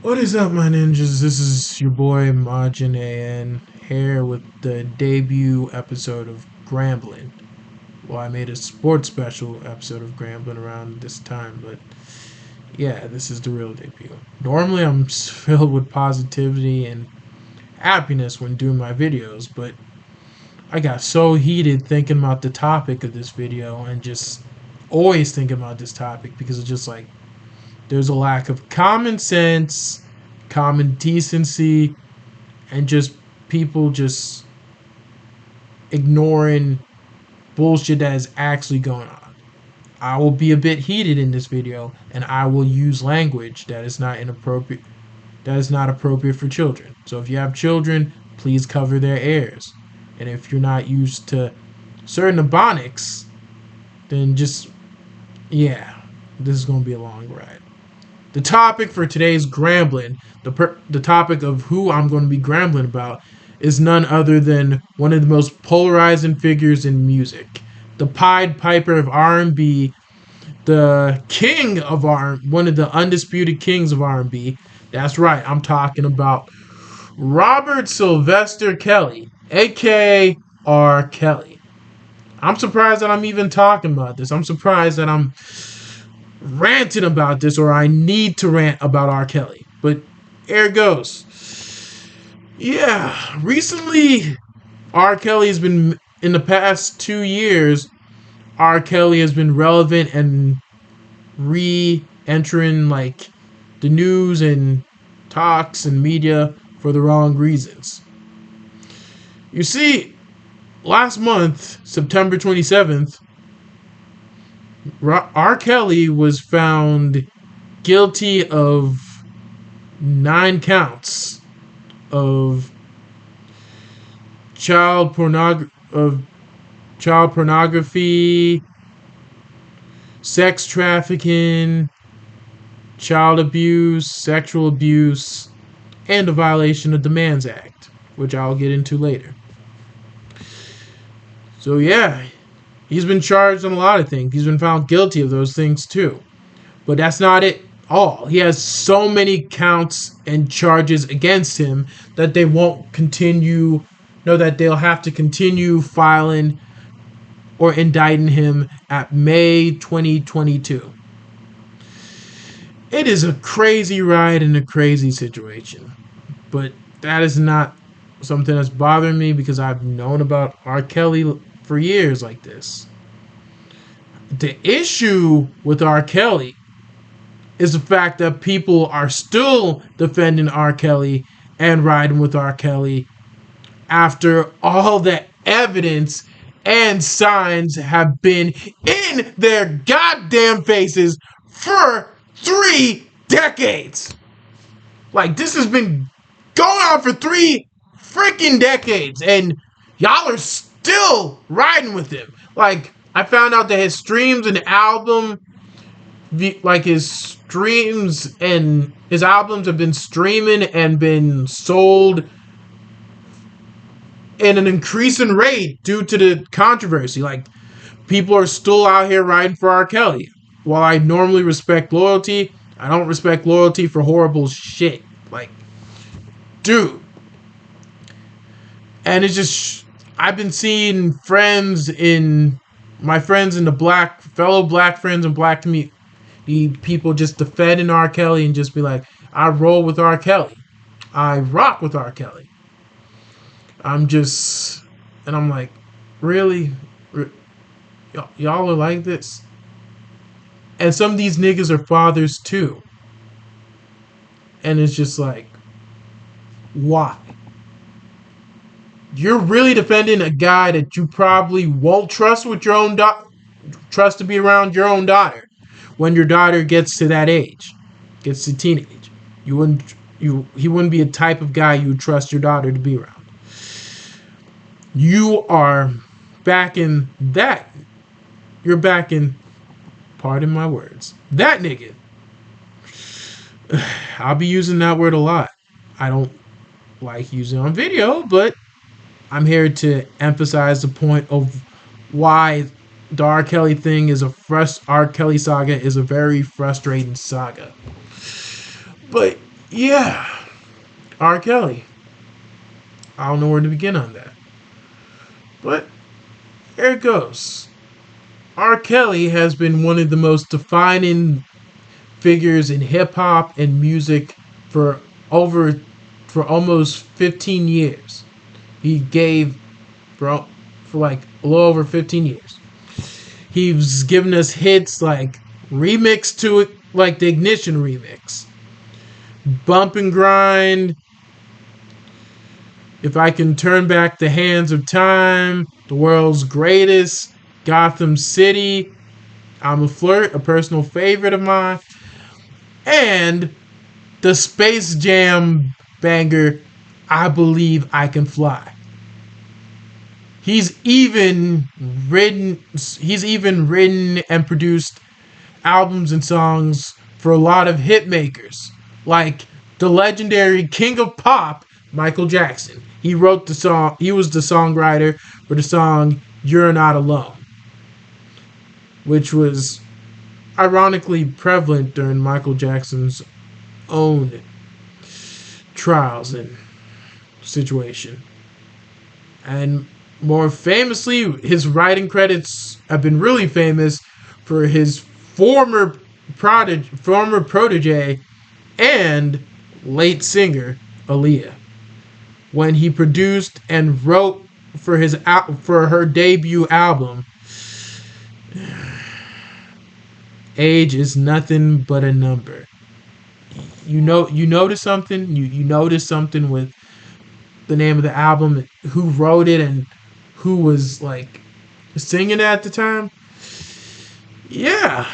What is up, my ninjas? This is your boy Majin AN here with the debut episode of GRambling. Well, I made a sports special episode of GRambling around this time, but yeah, this is the real debut. Normally, I'm filled with positivity and happiness when doing my videos, but I got so heated thinking about the topic of this video and just always thinking about this topic because it's just like there's a lack of common sense, common decency, and just people just ignoring bullshit that is actually going on. I will be a bit heated in this video and I will use language that is not inappropriate that is not appropriate for children. So if you have children, please cover their ears. And if you're not used to certain ebonics, then just this is going to be a long ride. The topic for today's GRambling, the topic of who I'm going to be GRambling about, is none other than one of the most polarizing figures in music, the Pied Piper of R&B, the king of one of the undisputed kings of R&B. That's right, I'm talking about Robert Sylvester Kelly, aka R. Kelly. I'm surprised that I'm even talking about this. I'm surprised that I'm ranting about this, or I need to rant about R. Kelly. But here it goes. Yeah, recently R. Kelly has been, in the past 2 years, R. Kelly has been relevant and re-entering like the news and talks and media for the wrong reasons. You see, last month, September 27th, R. Kelly was found guilty of 9 counts of child pornography, sex trafficking, child abuse, sexual abuse, and a violation of the Man's Act, which I'll get into later. So yeah, he's been charged on a lot of things. He's been found guilty of those things too. But that's not it all. He has so many counts and charges against him that they won't continue, that they'll have to continue filing or indicting him at May 2022. It is a crazy ride and a crazy situation. But that is not something that's bothering me because I've known about R. Kelly for years like this. The issue with R. Kelly is the fact that people are still defending R. Kelly and riding with R. Kelly after all the evidence and signs have been in their goddamn faces for 3 decades. Like, this has been going on for 3 freaking decades, and y'all are still riding with him. Like, I found out that his streams and albums have been streaming and been sold in an increasing rate due to the controversy. Like, people are still out here riding for R. Kelly. While I normally respect loyalty, I don't respect loyalty for horrible shit. Like, dude. And it's just, I've been seeing my friends in the fellow black friends and black community, people just defending R. Kelly and just be like, I roll with R. Kelly. I rock with R. Kelly. I'm like, really? Y'all are like this? And some of these niggas are fathers too. And it's just like, why? You're really defending a guy that you probably won't trust with your own trust to be around your own daughter when your daughter gets to that age, gets to teenage. He wouldn't be a type of guy you would trust your daughter to be around. You are backing that. You're backing, pardon my words, that nigga. I'll be using that word a lot. I don't like using it on video, but I'm here to emphasize the point of why the R. Kelly thing is R. Kelly saga is a very frustrating saga. But Yeah, R. Kelly. I don't know where to begin on that. But there it goes. R. Kelly has been one of the most defining figures in hip hop and music for over for almost 15 years. He gave for like a little over 15 years. He's given us hits like Remix to It, like the Ignition remix, Bump and Grind, If I Can Turn Back the Hands of Time, The World's Greatest, Gotham City, I'm a Flirt, a personal favorite of mine, and the Space Jam banger, I Believe I Can Fly. He's even written and produced albums and songs for a lot of hit makers, like the legendary King of Pop, Michael Jackson. He wrote the song, he was the songwriter for the song You're Not Alone, which was ironically prevalent during Michael Jackson's own trials and situation. And more famously, his writing credits have been really famous for his former protege and late singer Aaliyah, when he produced and wrote for her debut album Age Is Nothing But a Number. You notice something? You notice something with the name of the album, who wrote it, and who was like singing at the time? Yeah,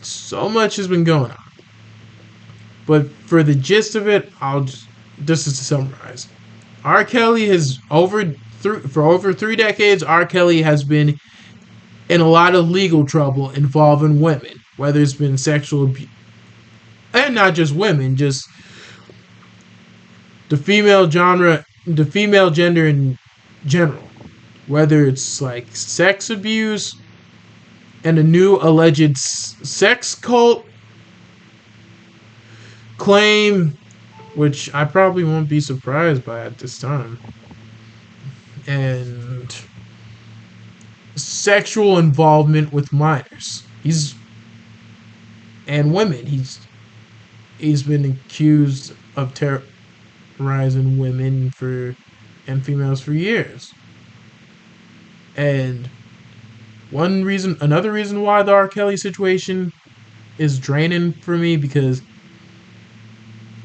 so much has been going on. But for the gist of it, this is to summarize. R. Kelly has for over 3 decades. R. Kelly has been in a lot of legal trouble involving women, whether it's been sexual abuse, and not just women, just the female gender in general. Whether it's like sex abuse and a new alleged sex cult claim, which I probably won't be surprised by at this time, and sexual involvement with minors. And women. He's been accused of terrorizing women and females for years. And another reason why the R. Kelly situation is draining for me, because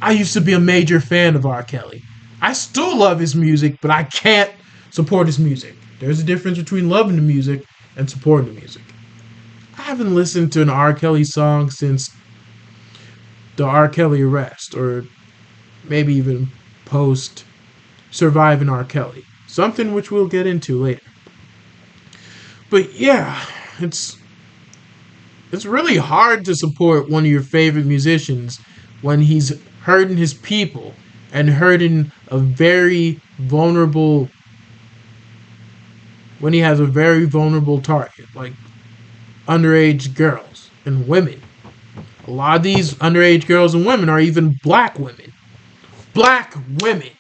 I used to be a major fan of R. Kelly. I still love his music, but I can't support his music. There's a difference between loving the music and supporting the music. I haven't listened to an R. Kelly song since the R. Kelly arrest, or maybe even post Surviving R. Kelly. Something which we'll get into later. But yeah, it's really hard to support one of your favorite musicians when he's hurting his people and hurting when he has a very vulnerable target, like underage girls and women. A lot of these underage girls and women are even black women. Black women.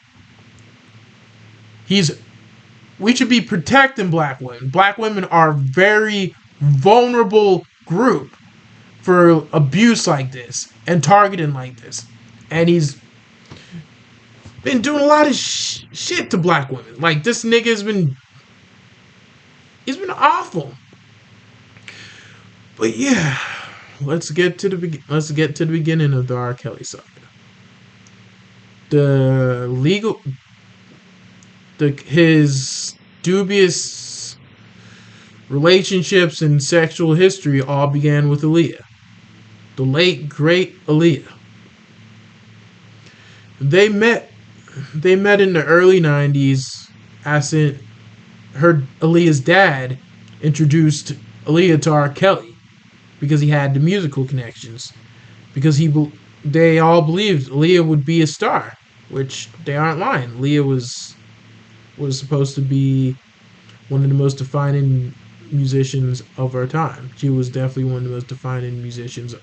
We should be protecting black women. Black women are a very vulnerable group for abuse like this and targeting like this. And he's been doing a lot of shit to black women. Like, this nigga he's been awful. But yeah, let's get to the beginning of the R. Kelly saga. His dubious relationships and sexual history all began with Aaliyah, the late great Aaliyah. They met in the early 90s. Aaliyah's dad introduced Aaliyah to R. Kelly because he had the musical connections. Because they all believed Aaliyah would be a star, which they aren't lying. Aaliyah was supposed to be one of the most defining musicians of our time. She was definitely one of the most defining musicians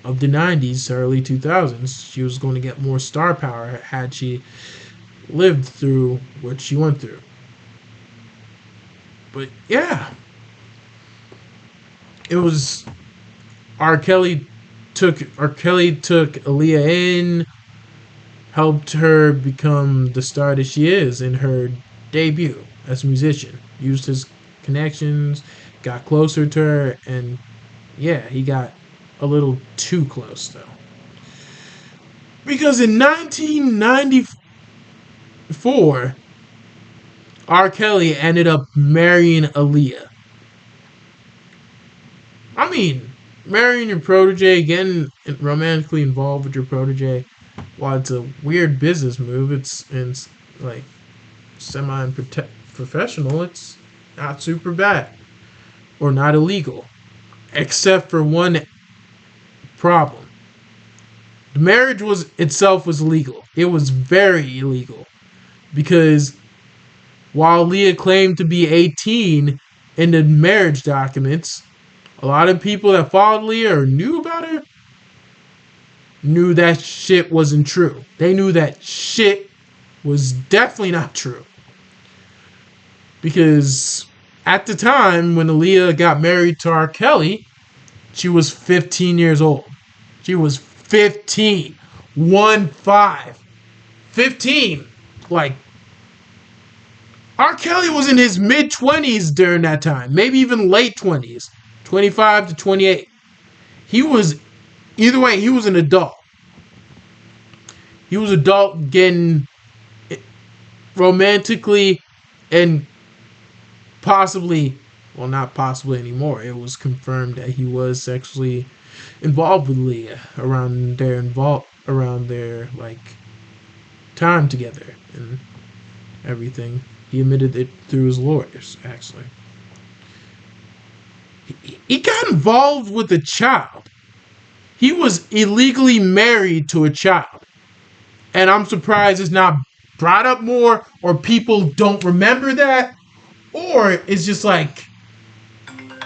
of the 90s to early 2000s. She was going to get more star power had she lived through what she went through. But yeah, it was R. Kelly took Aaliyah in, helped her become the star that she is in her debut as a musician. Used his connections, got closer to her, and yeah, he got a little too close though. Because in 1994, R. Kelly ended up marrying Aaliyah. I mean, marrying your protege, getting romantically involved with your protege, while it's a weird business move, it's like semi professional. It's not super bad or not illegal, except for one problem. The marriage was itself was illegal. It was very illegal because while Leah claimed to be 18 in the marriage documents, a lot of people that followed Leah or knew about her knew that shit wasn't true. They knew that shit was definitely not true. Because at the time when Aaliyah got married to R. Kelly, she was 15 years old. She was 15. 1-5. 15. Like, R. Kelly was in his mid-20s during that time. Maybe even late 20s. 25 to 28. He was, either way, he was an adult. He was adult getting romantically and possibly, well, not possibly anymore. It was confirmed that he was sexually involved with Leah around their like time together and everything. He admitted it through his lawyers, actually. He got involved with a child. He was illegally married to a child. And I'm surprised it's not brought up more, or people don't remember that, or it's just like,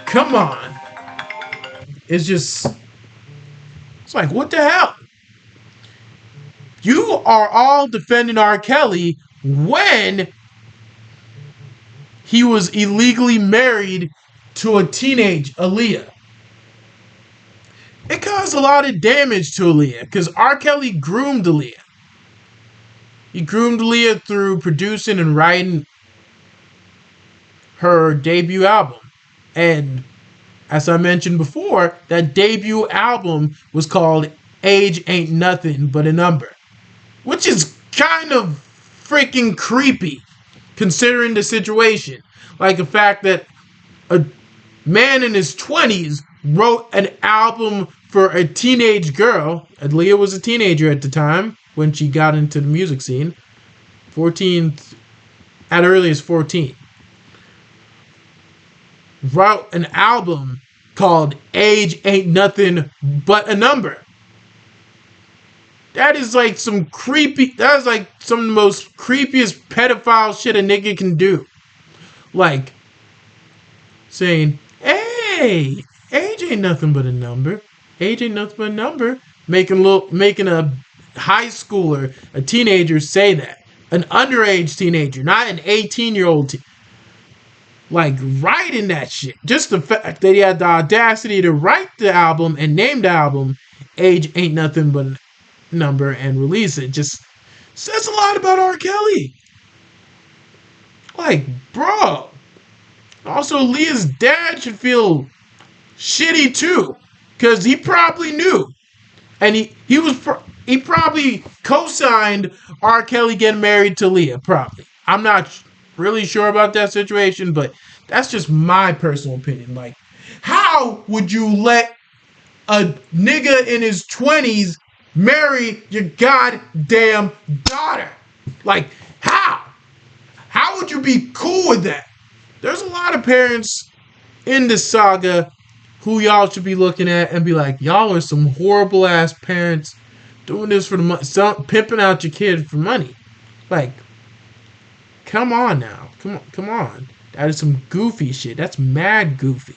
come on. It's like, what the hell? You are all defending R. Kelly when he was illegally married to a teenage Aaliyah. It caused a lot of damage to Aaliyah because R. Kelly groomed Aaliyah. He groomed Aaliyah through producing and writing her debut album. And as I mentioned before, that debut album was called Age Ain't Nothing But a Number, which is kind of freaking creepy considering the situation. Like the fact that a man in his 20s wrote an album for a teenage girl. Aaliyah was a teenager at the time when she got into the music scene. 14, at earliest 14. Wrote an album called Age Ain't Nothing But a Number. That is like some of the most creepiest pedophile shit a nigga can do. Like saying, hey, age ain't nothing but a number. Age ain't nothing but a number. Making a high schooler, a teenager say that. An underage teenager, not an 18-year-old like writing that shit. Just the fact that he had the audacity to write the album and name the album Age Ain't Nothing But a Number and release it just says a lot about R. Kelly. Like, bro. Also, Leah's dad should feel shitty too, because he probably knew, and he probably co-signed R. Kelly getting married to Leah. Probably. I'm not really sure about that situation, but that's just my personal opinion. Like, how would you let a nigga in his 20s marry your goddamn daughter? Like, how? How would you be cool with that? There's a lot of parents in this saga who y'all should be looking at and be like, y'all are some horrible ass parents doing this for the money, pimping out your kid for money. Like, come on now. Come on. That is some goofy shit. That's mad goofy.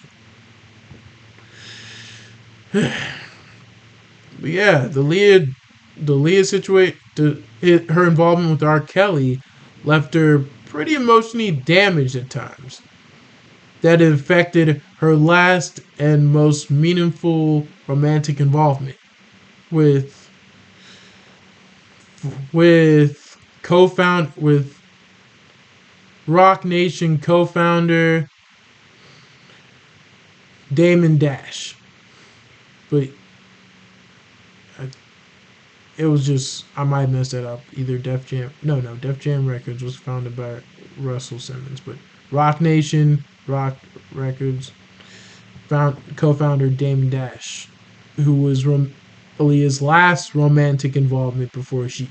But yeah, the Leah situation, her involvement with R. Kelly left her pretty emotionally damaged at times. That affected her last and most meaningful romantic involvement with with Rock Nation co-founder Damon Dash. But it was just, I might mess that up. Either Def Jam, no, Def Jam Records was founded by Russell Simmons, but Rock Records, co-founder Damon Dash, who was Aaliyah's last romantic involvement before she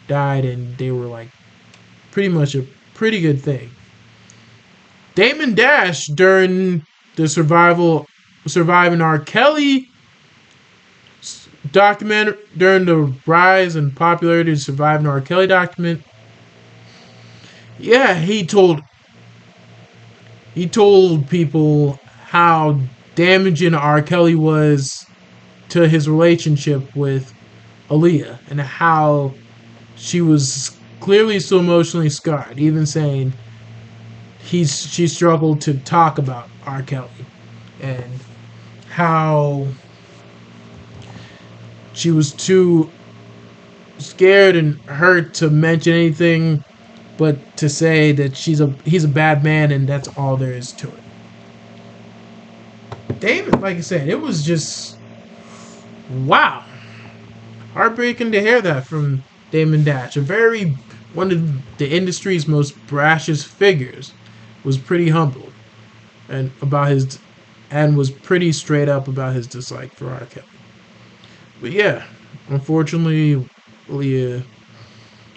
died, and they were like pretty much a pretty good thing. Damon Dash, during the surviving R. Kelly document, during the rise and popularity of the surviving R. Kelly document, yeah, he told people how damaging R. Kelly was to his relationship with Aaliyah and how she was clearly so emotionally scarred, even saying she struggled to talk about R. Kelly and how she was too scared and hurt to mention anything but to say that he's a bad man and that's all there is to it. David, like I said, it was just wow. Heartbreaking to hear that from Damon Dash. One of the industry's most brashest figures was pretty humble and was pretty straight up about his dislike for R. Kelly. But yeah, unfortunately, Leah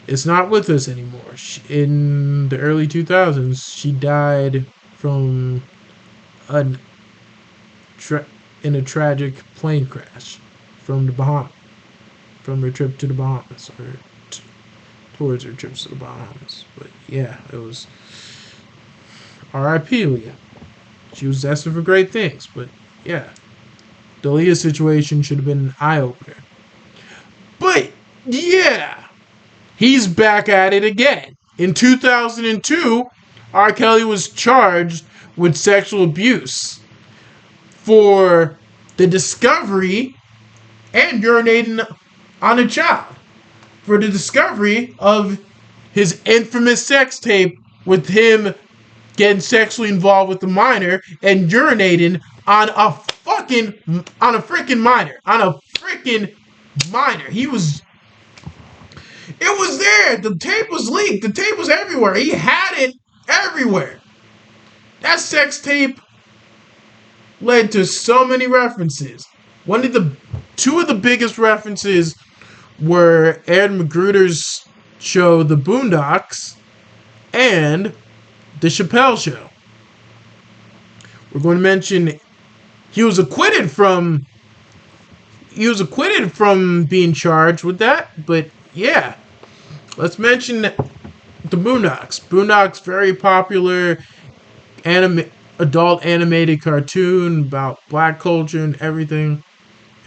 is not with us anymore. In the early 2000s, she died from an in a tragic plane crash from the Bahamas, from her trip to the Bahamas, or towards her trips to the Bahamas. But yeah, it was R.I.P. Leah. She was destined for great things, but yeah, the Leah situation should have been an eye opener. But yeah, he's back at it again. In 2002, R. Kelly was charged with sexual abuse for the discovery and urinating on a child. For the discovery of his infamous sex tape with him getting sexually involved with the minor and urinating on a freaking minor. It was there. The tape was leaked. The tape was everywhere. He had it everywhere. That sex tape led to so many references. Two of the biggest references were Aaron McGruder's show, The Boondocks, and The Chappelle Show. We're going to mention he was acquitted from being charged with that, but yeah, let's mention The Boondocks. Boondocks, very popular adult animated cartoon about black culture and everything.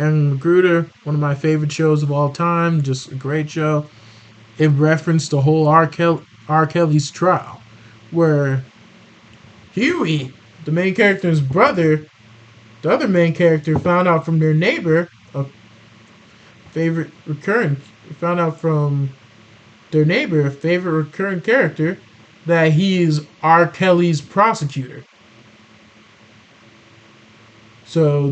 And Magruder, one of my favorite shows of all time, just a great show. It referenced the whole R. Kelly's trial, where Huey, the main character's brother, the other main character, found out from their neighbor, found out from their neighbor, a favorite recurring character, that he is R. Kelly's prosecutor. So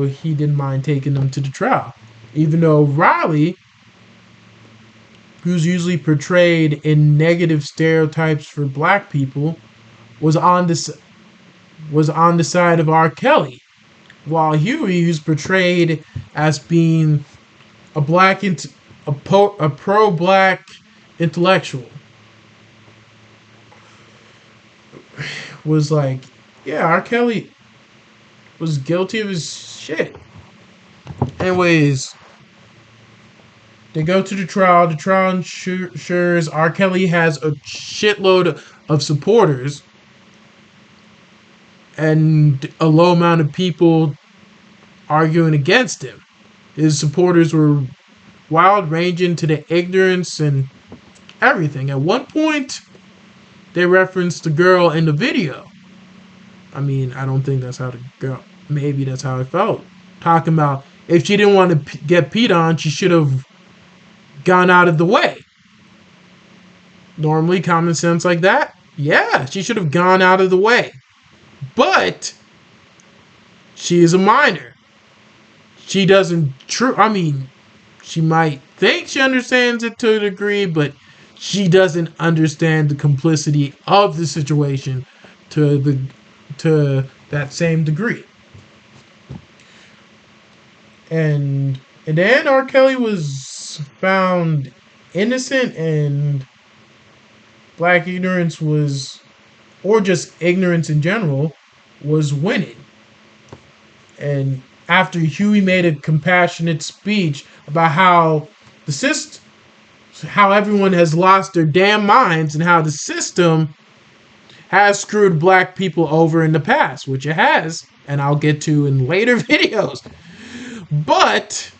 he didn't mind taking them to the trial, even though Riley, who's usually portrayed in negative stereotypes for black people, was on the side of R. Kelly, while Huey, who's portrayed as being a pro-black intellectual, was like, yeah, R. Kelly was guilty of his shit. Anyways, they go to the trial. The trial ensures R. Kelly has a shitload of supporters and a low amount of people arguing against him. His supporters were wild, ranging to the ignorance and everything. At one point, they referenced the girl in the video. I mean, I don't think that's how the girl. Maybe that's how it felt. Talking about if she didn't want to get peed on, she should have gone out of the way. Normally, common sense like that, yeah, she should have gone out of the way. But she is a minor. She doesn't. I mean, she might think she understands it to a degree, but she doesn't understand the complicity of the situation to that same degree. And in the end, R. Kelly was found innocent, and black ignorance was, or just ignorance in general, was winning. And after Huey made a compassionate speech about how the system, how everyone has lost their damn minds, and how the system has screwed black people over in the past, which it has, and I'll get to in later videos. But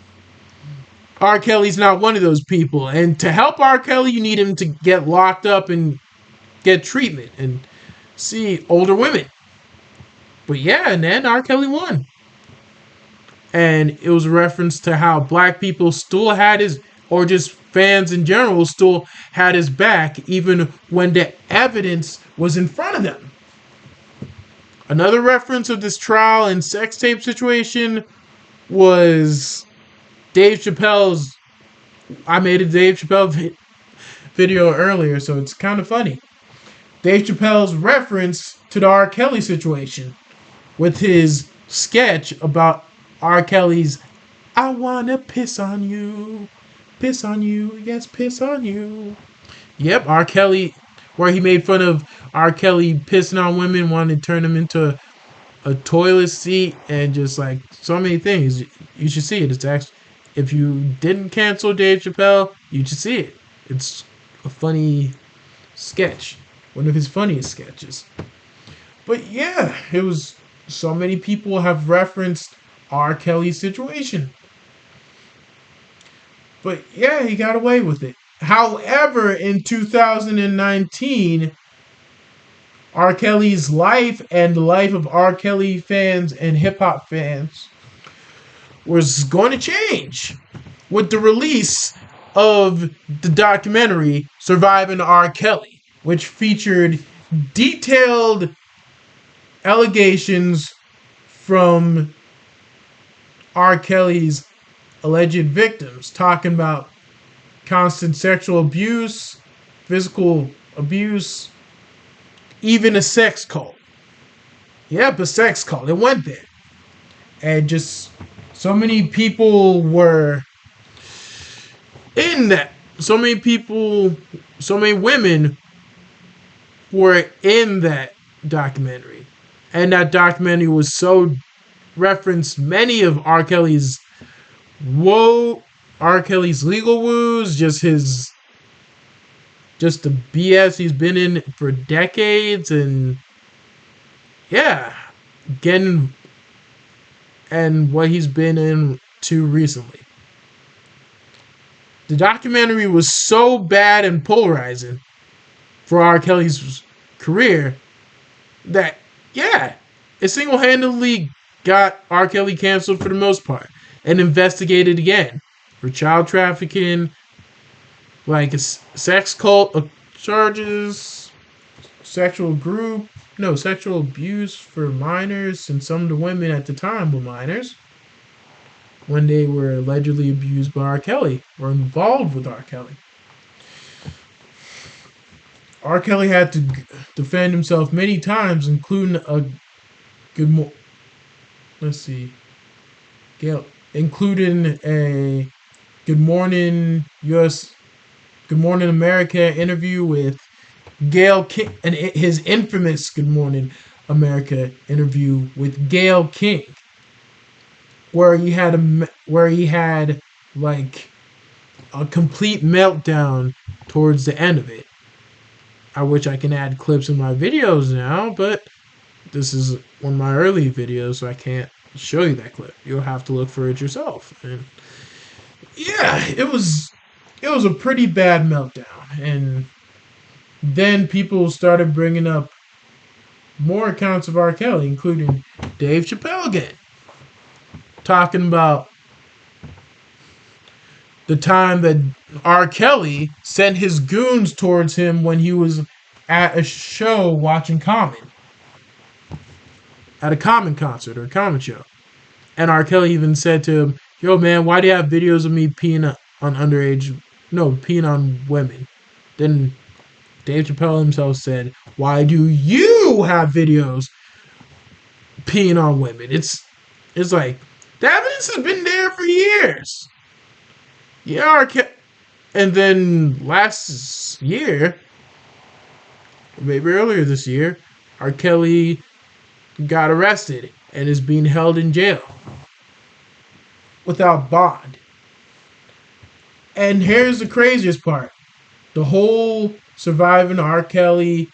R. Kelly's not one of those people. And to help R. Kelly, you need him to get locked up and get treatment and see older women. But yeah, and then R. Kelly won. And it was a reference to how black people still had his, or just fans in general, still had his back, even when the evidence was in front of them. Another reference of this trial and sex tape situation was Dave Chappelle's. I made a Dave Chappelle video earlier, so it's kind of funny. Dave Chappelle's reference to the R. Kelly situation with his sketch about R. Kelly's "I wanna piss on you, yes, piss on you." Yep, R. Kelly, where he made fun of R. Kelly pissing on women, wanting to turn them into a toilet seat, and just like so many things. You should see it. It's actually, if you didn't cancel Dave Chappelle, you should see it. It's a funny sketch, one of his funniest sketches. But yeah, it was, so many people have referenced R. Kelly's situation. But yeah, he got away with it. However, in 2019, R. Kelly's life and the life of R. Kelly fans and hip hop fans was going to change with the release of the documentary Surviving R. Kelly, which featured detailed allegations from R. Kelly's alleged victims, talking about constant sexual abuse, physical abuse, even a sex cult. Yep, a sex cult. It went there. And just so many people were in that. So many people, so many women were in that documentary. And that documentary was so referenced many of R. Kelly's legal woes, just the BS he's been in for decades, and yeah, getting, and what he's been into recently. The documentary was so bad and polarizing for R. Kelly's career that, yeah, it single-handedly got R. Kelly canceled for the most part and investigated again for child trafficking, like a sex cult charges, sexual abuse for minors, and some of the women at the time were minors when they were allegedly abused by R. Kelly or involved with R. Kelly. R. Kelly had to defend himself many times, including including a Good Morning America interview with Gayle King, and his infamous Good Morning America interview with Gayle King, where he had like a complete meltdown towards the end of it. Which I can add clips in my videos now, but this is one of my early videos, so I can't show you that clip. You'll have to look for it yourself. And yeah, it was a pretty bad meltdown. And then people started bringing up more accounts of R. Kelly, including Dave Chappelle again, talking about the time that R. Kelly sent his goons towards him when he was at a show watching Common, at a Common concert or a Common show. And R. Kelly even said to him, "Yo, man, why do you have videos of me peeing on underage, no, peeing on women?" Then Dave Chappelle himself said, "Why do you have videos peeing on women?" It's like, the evidence has been there for years. Yeah, and then last year, maybe earlier this year, R. Kelly got arrested and is being held in jail without bond. And here's the craziest part. The whole Surviving R. Kelly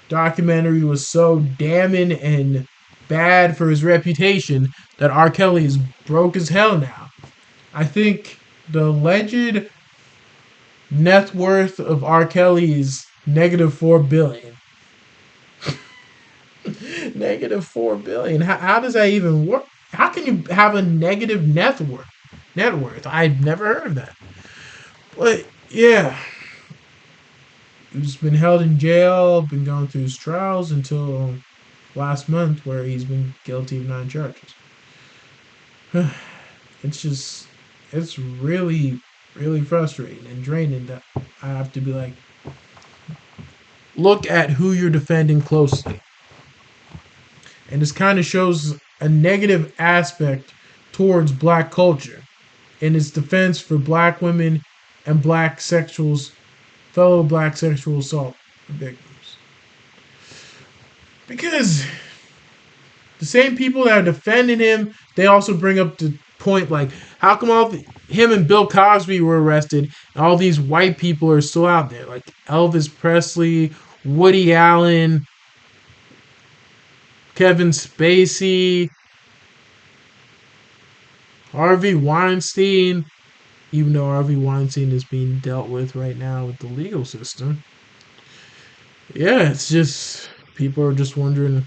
documentary was so damning and bad for his reputation that R. Kelly is broke as hell now. I think the alleged net worth of R. Kelly is -4 billion. -4 billion. How does that even work? How can you have a negative net worth? Net worth. I've never heard of that. But yeah, he's been held in jail, been going through his trials until last month, where he's been guilty of 9 charges. It's really, really frustrating and draining that I have to be like, look at who you're defending closely. And this kind of shows a negative aspect towards black culture in its defense for black women and fellow black sexual assault victims. Because the same people that are defending him, they also bring up the point like, how come him and Bill Cosby were arrested and all these white people are still out there? Like Elvis Presley, Woody Allen, Kevin Spacey, Harvey Weinstein, even though Harvey Weinstein is being dealt with right now with the legal system. Yeah, it's just, people are just wondering.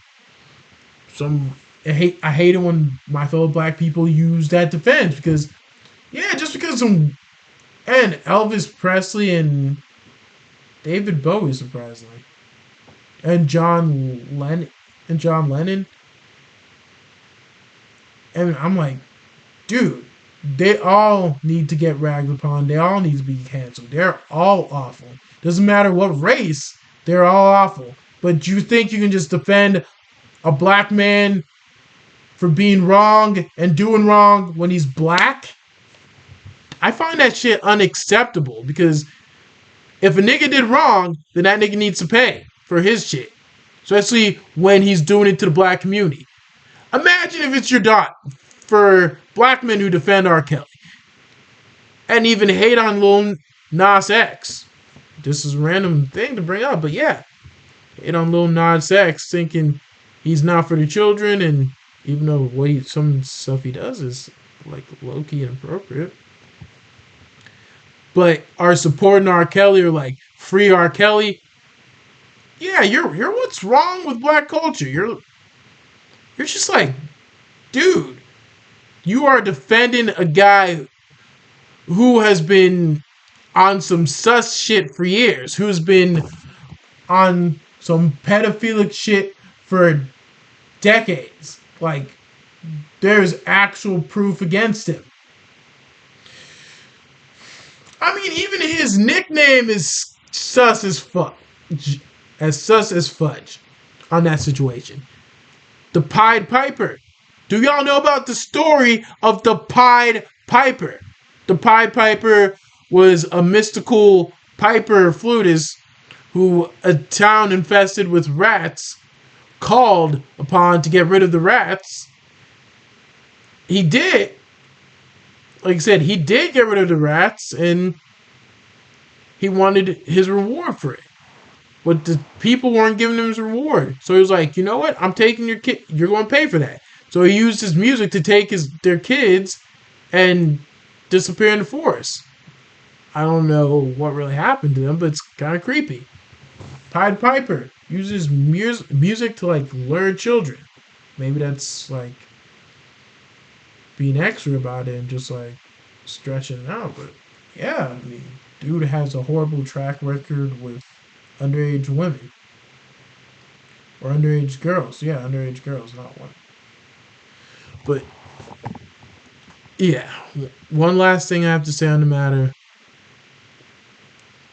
I hate it when my fellow black people use that defense, because just because and Elvis Presley and David Bowie, surprisingly, and John Lennon, and I'm like, dude, they all need to get ragged upon. They all need to be canceled. They're all awful. Doesn't matter what race, they're all awful. But you think you can just defend a black man for being wrong and doing wrong when he's black? I find that shit unacceptable, because if a nigga did wrong, then that nigga needs to pay for his shit. Especially when he's doing it to the black community. Imagine if it's your dot for black men who defend R. Kelly and even hate on Lil Nas X. This is a random thing to bring up, but yeah, hate on Lil Nas X, thinking he's not for the children, and even though some stuff he does is like low-key inappropriate, but are supporting R. Kelly or like free R. Kelly. Yeah, you're what's wrong with black culture. You're just like, dude, you are defending a guy who has been on some sus shit for years, who's been on some pedophilic shit for decades. Like, there's actual proof against him. I mean, even his nickname is sus as fuck. As sus as fudge on that situation. The Pied Piper. Do y'all know about the story of the Pied Piper? The Pied Piper was a mystical piper flutist who a town infested with rats called upon to get rid of the rats. He did. Like I said, he did get rid of the rats, and he wanted his reward for it. But the people weren't giving him his reward. So he was like, you know what? I'm taking your kid. You're going to pay for that. So he used his music to take their kids and disappear in the forest. I don't know what really happened to them, but it's kind of creepy. Pied Piper uses music to like lure children. Maybe that's like being extra about it and just like stretching it out. But yeah, I mean, dude has a horrible track record with underage women or underage girls. Yeah, underage girls, not one. But yeah, one last thing I have to say on the matter.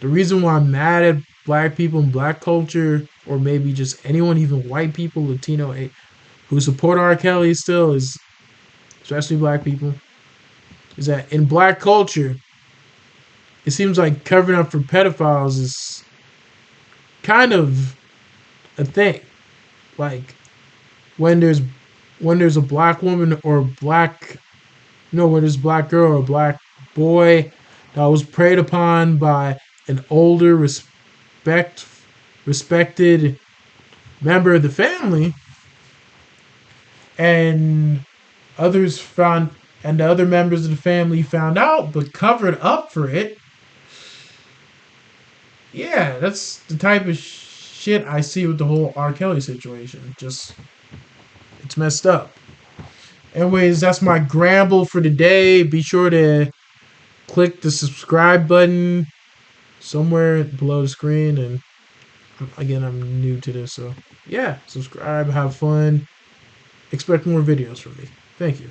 The reason why I'm mad at black people and black culture, or maybe just anyone, even white people, Latino, who support R. Kelly still, is especially black people, is that in black culture, it seems like covering up for pedophiles is kind of a thing. Like when there's a black woman or black when there's a black girl or a black boy that was preyed upon by an older respected member of the family, and others found and the other members of the family found out but covered up for it. Yeah, that's the type of shit I see with the whole R. Kelly situation. Just, it's messed up. Anyways, that's my gramble for today. Be sure to click the subscribe button somewhere below the screen. And again, I'm new to this, so yeah, subscribe, have fun, expect more videos from me. Thank you.